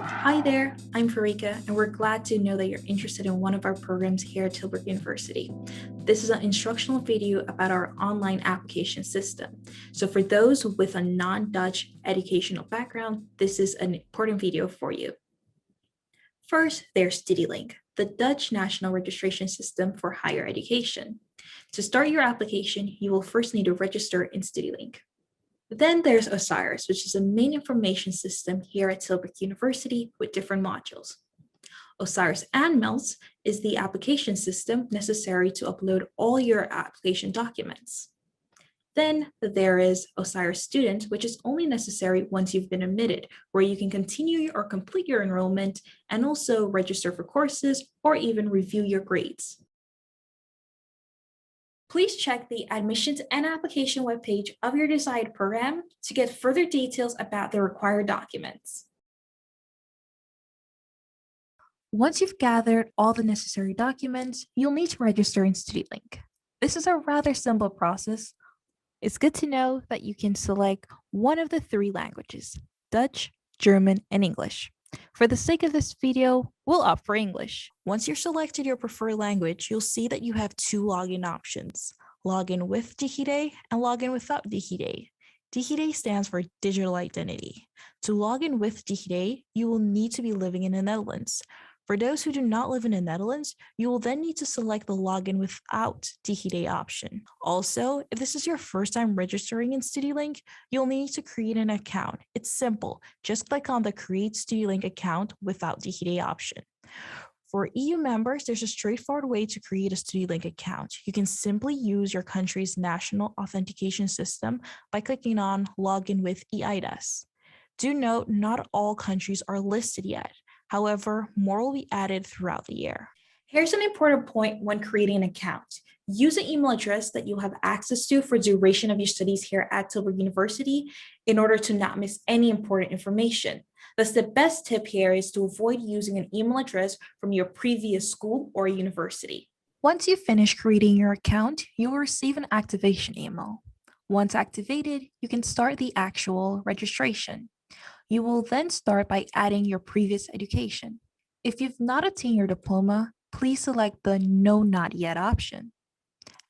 Hi there, I'm Farika, and we're glad to know that you're interested in one of our programs here at Tilburg University. This is an instructional video about our online application system. So for those with a non-Dutch educational background, this is an important video for you. First, there's Studielink, the Dutch national registration system for higher education. To start your application, you will first need to register in Studielink. Then there's Osiris, which is a main information system here at Tilburg University with different modules. Osiris Anmelds is the application system necessary to upload all your application documents. Then there is Osiris Student, which is only necessary once you've been admitted, where you can continue or complete your enrollment and also register for courses or even review your grades. Please check the admissions and application webpage of your desired program to get further details about the required documents. Once you've gathered all the necessary documents, you'll need to register in Studiolink. This is a rather simple process. It's good to know that you can select one of the three languages, Dutch, German, and English. For the sake of this video, we'll opt for English. Once you've selected your preferred language, you'll see that you have two login options, login with DigiD and login without DigiD. DigiD stands for digital identity. To log in with DigiD, you will need to be living in the Netherlands. For those who do not live in the Netherlands, you will then need to select the login without DigiD option. Also, if this is your first time registering in Studiolink, you'll need to create an account. It's simple. Just click on the Create Studiolink account without DigiD option. For EU members, there's a straightforward way to create a Studiolink account. You can simply use your country's national authentication system by clicking on Login with EIDAS. Do note, not all countries are listed yet. However, more will be added throughout the year. Here's an important point when creating an account. Use an email address that you'll have access to for duration of your studies here at Tilburg University in order to not miss any important information. Thus, the best tip here is to avoid using an email address from your previous school or university. Once you finish creating your account, you will receive an activation email. Once activated, you can start the actual registration. You will then start by adding your previous education. If you've not attained your diploma, please select the No Not Yet option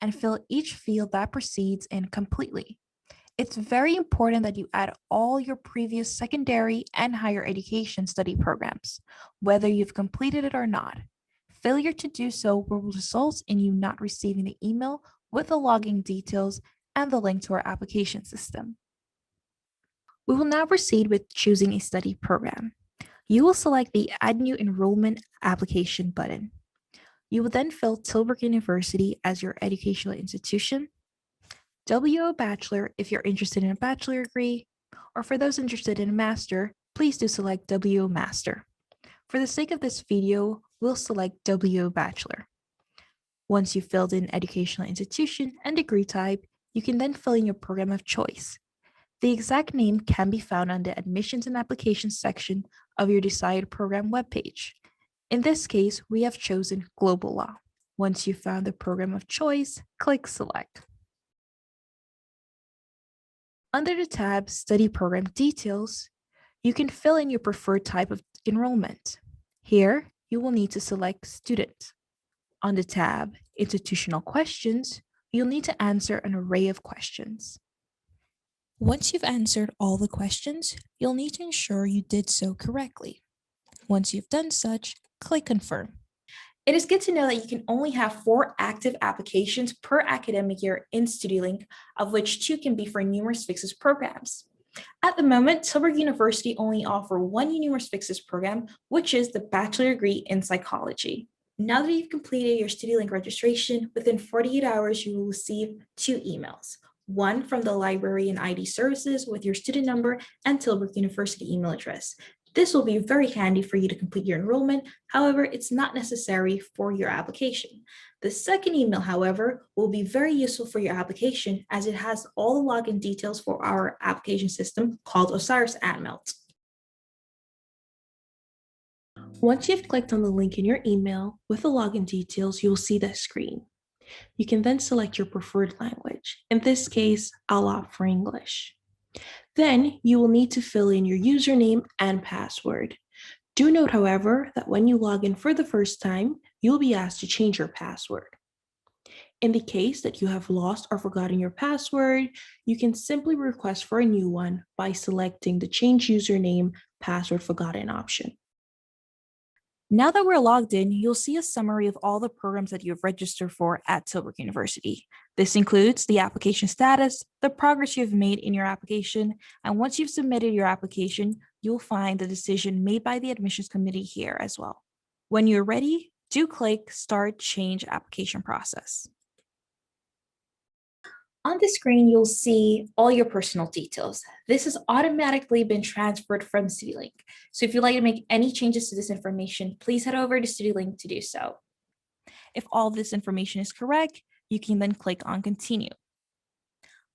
and fill each field that proceeds in completely. It's very important that you add all your previous secondary and higher education study programs, whether you've completed it or not. Failure to do so will result in you not receiving the email with the login details and the link to our application system. We will now proceed with choosing a study program. You will select the Add New Enrollment Application button. You will then fill Tilburg University as your educational institution, WO Bachelor if you're interested in a bachelor degree, or for those interested in a master, please do select WO Master. For the sake of this video, we'll select WO Bachelor. Once you've filled in educational institution and degree type, you can then fill in your program of choice. The exact name can be found on the Admissions and Applications section of your desired program webpage. In this case, we have chosen Global Law. Once you've found the program of choice, click Select. Under the tab Study Program Details, you can fill in your preferred type of enrollment. Here, you will need to select Student. On the tab Institutional Questions, you'll need to answer an array of questions. Once you've answered all the questions, you'll need to ensure you did so correctly. Once you've done such, click Confirm. It is good to know that you can only have 4 active applications per academic year in Studiolink, of which 2 can be for numerous fixes programs. At the moment, Tilburg University only offers one numerous fixes program, which is the Bachelor degree in Psychology. Now that you've completed your Studiolink registration, within 48 hours, you will receive 2 emails. One from the Library and ID Services with your student number and Tilburg University email address. This will be very handy for you to complete your enrollment. However, it's not necessary for your application. The second email, however, will be very useful for your application as it has all the login details for our application system called Osiris Anmeld. Once you've clicked on the link in your email with the login details, you'll see this screen. You can then select your preferred language. In this case, I'll opt for English. Then you will need to fill in your username and password. Do note, however, that when you log in for the first time, you'll be asked to change your password. In the case that you have lost or forgotten your password, you can simply request for a new one by selecting the Change Username Password Forgotten option. Now that we're logged in, you'll see a summary of all the programs that you've registered for at Tilburg University. This includes the application status, the progress you've made in your application, and once you've submitted your application, you'll find the decision made by the admissions committee here as well. When you're ready, do click Start Change Application Process. On the screen, you'll see all your personal details. This has automatically been transferred from Studiolink. So if you'd like to make any changes to this information, please head over to Studiolink to do so. If all this information is correct, you can then click on Continue.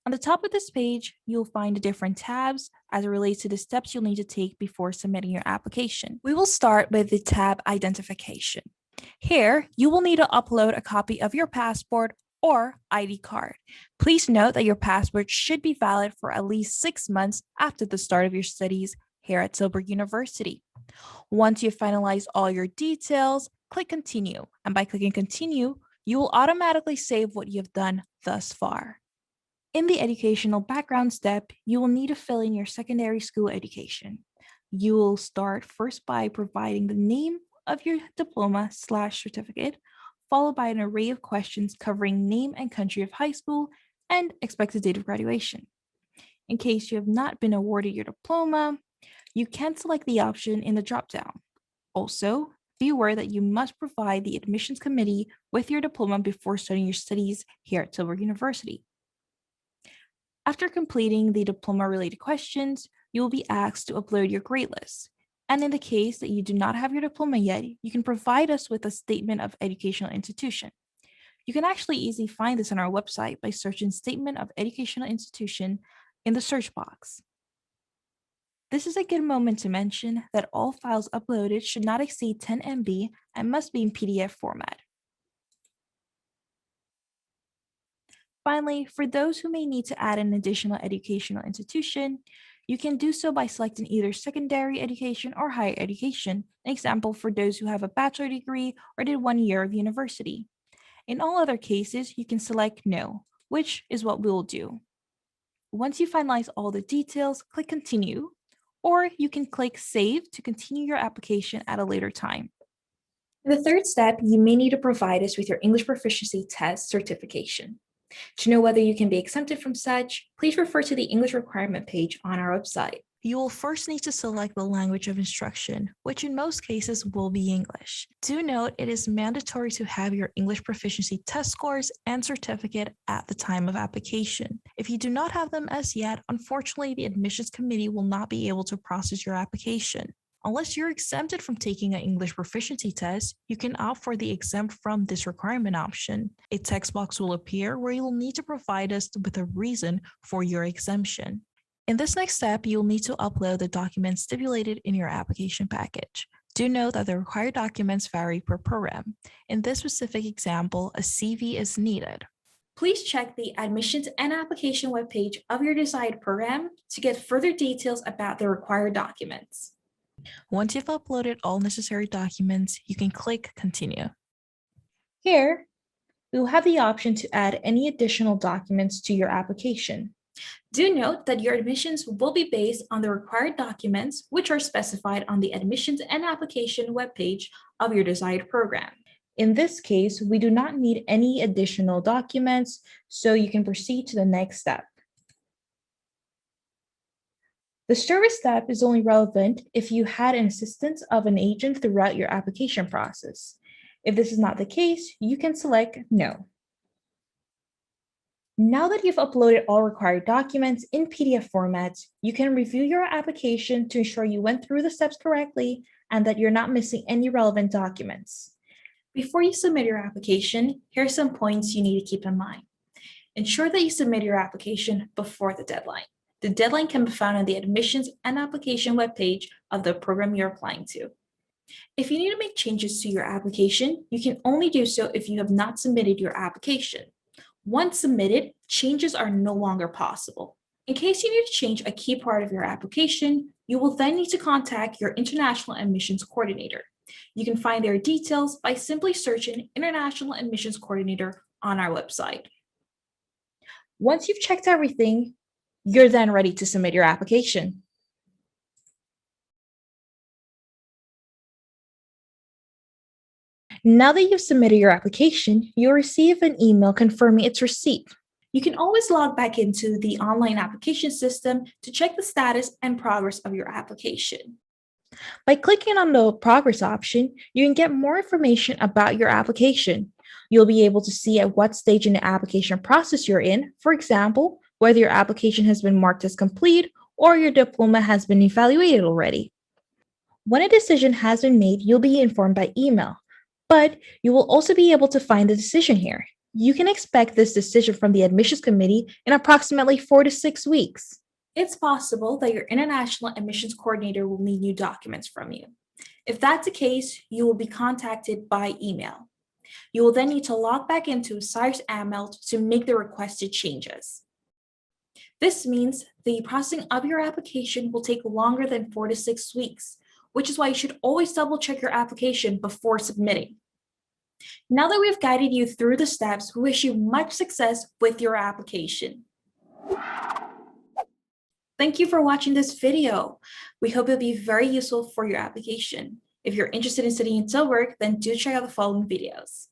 On the top of this page, you'll find the different tabs as it relates to the steps you'll need to take before submitting your application. We will start with the tab Identification. Here, you will need to upload a copy of your passport or ID card. Please note that your passport should be valid for at least 6 months after the start of your studies here at Tilburg University. Once you've finalized all your details, click Continue. And by clicking Continue, you will automatically save what you've done thus far. In the educational background step, you will need to fill in your secondary school education. You will start first by providing the name of your diploma/certificate, followed by an array of questions covering name and country of high school and expected date of graduation. In case you have not been awarded your diploma, you can select the option in the dropdown. Also, be aware that you must provide the admissions committee with your diploma before starting your studies here at Tilburg University. After completing the diploma-related questions, you will be asked to upload your grade list. And in the case that you do not have your diploma yet, you can provide us with a statement of educational institution. You can actually easily find this on our website by searching Statement of Educational Institution in the search box. This is a good moment to mention that all files uploaded should not exceed 10 MB and must be in PDF format. Finally, for those who may need to add an additional educational institution, you can do so by selecting either secondary education or higher education, an example for those who have a bachelor degree or did 1 year of university. In all other cases, you can select No, which is what we'll do. Once you finalize all the details, click Continue, or you can click Save to continue your application at a later time. In the third step, you may need to provide us with your English proficiency test certification. To know whether you can be exempted from such, please refer to the English requirement page on our website. You will first need to select the language of instruction, which in most cases will be English. Do note it is mandatory to have your English proficiency test scores and certificate at the time of application. If you do not have them as yet, unfortunately, the admissions committee will not be able to process your application. Unless you're exempted from taking an English proficiency test, you can opt for the exempt from this requirement option. A text box will appear where you'll need to provide us with a reason for your exemption. In this next step, you'll need to upload the documents stipulated in your application package. Do note that the required documents vary per program. In this specific example, a CV is needed. Please check the admissions and application webpage of your desired program to get further details about the required documents. Once you've uploaded all necessary documents, you can click Continue. Here, we will have the option to add any additional documents to your application. Do note that your admissions will be based on the required documents, which are specified on the admissions and application webpage of your desired program. In this case, we do not need any additional documents, so you can proceed to the next step. The service step is only relevant if you had an assistance of an agent throughout your application process. If this is not the case, you can select No. Now that you've uploaded all required documents in PDF format, you can review your application to ensure you went through the steps correctly and that you're not missing any relevant documents. Before you submit your application, here are some points you need to keep in mind. Ensure that you submit your application before the deadline. The deadline can be found on the admissions and application webpage of the program you're applying to. If you need to make changes to your application, you can only do so if you have not submitted your application. Once submitted, changes are no longer possible. In case you need to change a key part of your application, you will then need to contact your International Admissions Coordinator. You can find their details by simply searching International Admissions Coordinator on our website. Once you've checked everything, you're then ready to submit your application. Now that you've submitted your application, you'll receive an email confirming its receipt. You can always log back into the online application system to check the status and progress of your application. By clicking on the progress option, you can get more information about your application. You'll be able to see at what stage in the application process you're in, for example, whether your application has been marked as complete or your diploma has been evaluated already. When a decision has been made, you'll be informed by email, but you will also be able to find the decision here. You can expect this decision from the admissions committee in approximately 4 to 6 weeks. It's possible that your International Admissions Coordinator will need new documents from you. If that's the case, you will be contacted by email. You will then need to log back into Cyrus AML to make the requested changes. This means the processing of your application will take longer than 4 to 6 weeks, which is why you should always double check your application before submitting. Now that we've guided you through the steps, we wish you much success with your application. Thank you for watching this video. We hope it'll be very useful for your application. If you're interested in studying in Tilburg, then do check out the following videos.